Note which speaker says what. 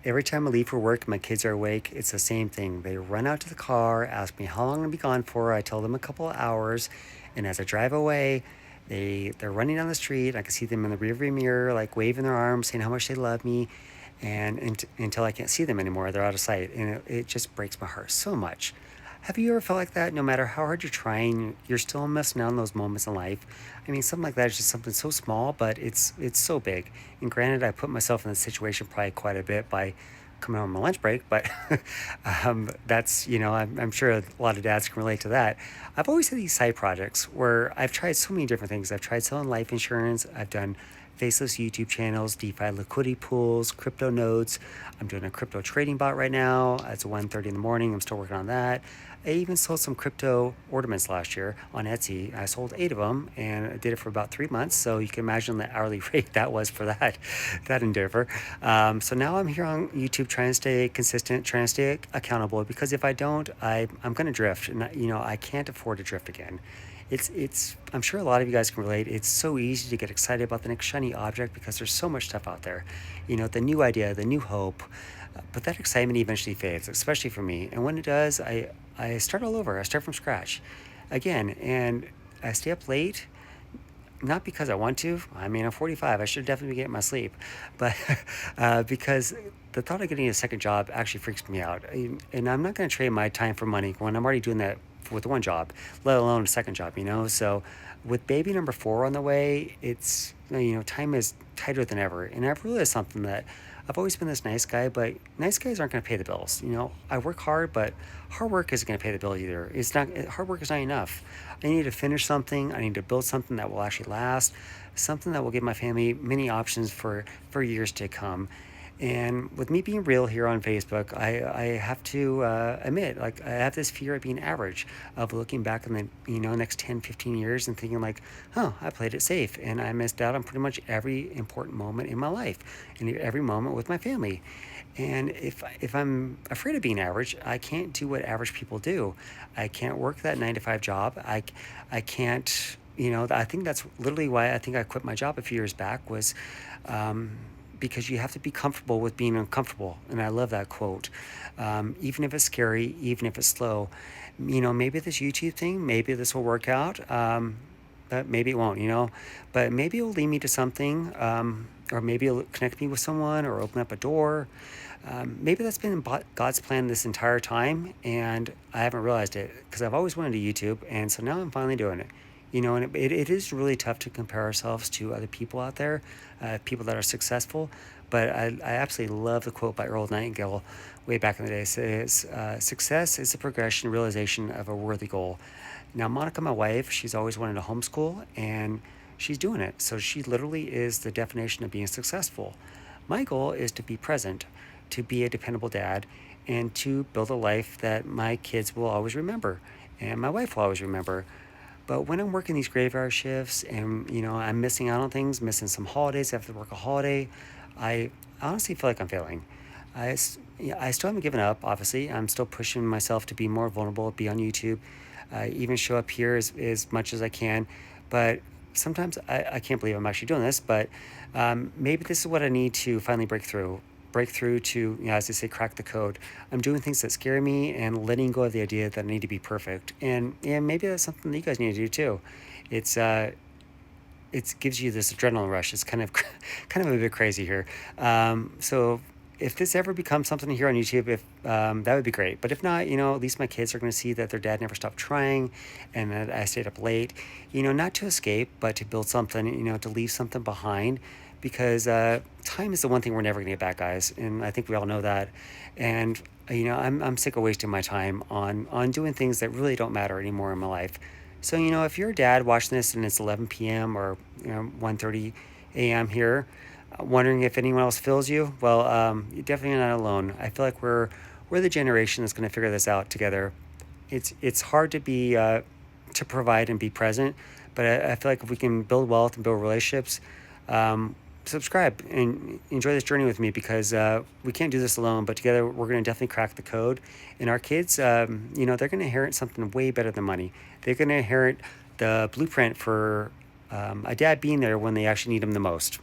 Speaker 1: Every time I leave for work, my kids are awake. It's the same thing. They run out to the car, ask me how long I'll be gone for. I tell them a couple of hours, and as I drive away, they're running down the street. I can see them in the rearview mirror, like waving their arms, saying how much they love me, and until I can't see them anymore, they're out of sight, and it just breaks my heart so much. Have you ever felt like that? No matter how hard you're trying, you're still missing out on those moments in life. I mean, something like that is just something so small, but it's so big. And granted, I put myself in this situation probably quite a bit by coming home on my lunch break, but that's, I'm sure a lot of dads can relate to that. I've always had these side projects where I've tried so many different things. I've tried selling life insurance. I've done faceless YouTube channels, DeFi liquidity pools, crypto nodes. I'm doing a crypto trading bot right now. It's 1:30 in the morning. I'm still working on that. I even sold some crypto ornaments last year on Etsy. I sold 8 of them, and I did it for about 3 months. So you can imagine the hourly rate that was for that endeavor. So now I'm here on YouTube trying to stay consistent, trying to stay accountable, because if I don't, I'm going to drift, and I can't afford to drift again. It's I'm sure a lot of you guys can relate. It's so easy to get excited about the next shiny object because there's so much stuff out there. The new idea, the new hope. But that excitement eventually fades, especially for me. And when it does, I start all over. I start from scratch again, and I stay up late, not because I want to. I mean, I'm 45. I should definitely be getting my sleep, but because the thought of getting a second job actually freaks me out. And I'm not going to trade my time for money when I'm already doing that with one job, let alone a second job. So with baby number 4 on the way, it's time is tighter than ever, and I've realized something that. I've always been this nice guy, but nice guys aren't going to pay the bills. I work hard, but hard work isn't going to pay the bill either. It's not hard work is not enough. I need to finish something. I need to build something that will actually last, something that will give my family many options for years to come. And with me being real here on Facebook, I have to admit, like, I have this fear of being average, of looking back in the next 10, 15 years and thinking like, oh, I played it safe and I missed out on pretty much every important moment in my life and every moment with my family. And if I'm afraid of being average, I can't do what average people do. I can't work that 9 to 5 job. I can't. I think that's literally why I think I quit my job a few years back was. Because you have to be comfortable with being uncomfortable. And I love that quote. Even if it's scary, even if it's slow, maybe this YouTube thing, maybe this will work out, but maybe it won't, but maybe it'll lead me to something, or maybe it'll connect me with someone or open up a door. Maybe that's been God's plan this entire time, and I haven't realized it because I've always wanted to YouTube, and so now I'm finally doing it. And it is really tough to compare ourselves to other people out there, people that are successful. But I absolutely love the quote by Earl Nightingale way back in the day. It says, success is the progression, realization of a worthy goal. Now, Monica, my wife, she's always wanted to homeschool, and she's doing it. So she literally is the definition of being successful. My goal is to be present, to be a dependable dad, and to build a life that my kids will always remember, and my wife will always remember. But when I'm working these graveyard shifts and, I'm missing out on things, missing some holidays, I have to work a holiday, I honestly feel like I'm failing. Yeah, I still haven't given up, obviously. I'm still pushing myself to be more vulnerable, be on YouTube, even show up here as much as I can. But sometimes I can't believe I'm actually doing this, but maybe this is what I need to finally break through to, as they say, crack the code. I'm doing things that scare me and letting go of the idea that I need to be perfect. And maybe that's something that you guys need to do too. It's it gives you this adrenaline rush. It's kind of kind of a bit crazy here. So if this ever becomes something here on YouTube, if that would be great. But if not, at least my kids are going to see that their dad never stopped trying, and that I stayed up late. Not to escape, but to build something. To leave something behind, because time is the one thing we're never going to get back, guys. And I think we all know that. And I'm sick of wasting my time on doing things that really don't matter anymore in my life. So if you're a dad watching this and it's 11 p.m. or 1:30 a.m. here, wondering if anyone else feels you, well, you're definitely not alone. I feel like we're the generation that's going to figure this out together. It's hard to be to provide and be present, but I feel like if we can build wealth and build relationships, subscribe and enjoy this journey with me, because we can't do this alone, but together we're going to definitely crack the code. And our kids, they're going to inherit something way better than money. They're going to inherit the blueprint for a dad being there when they actually need him the most.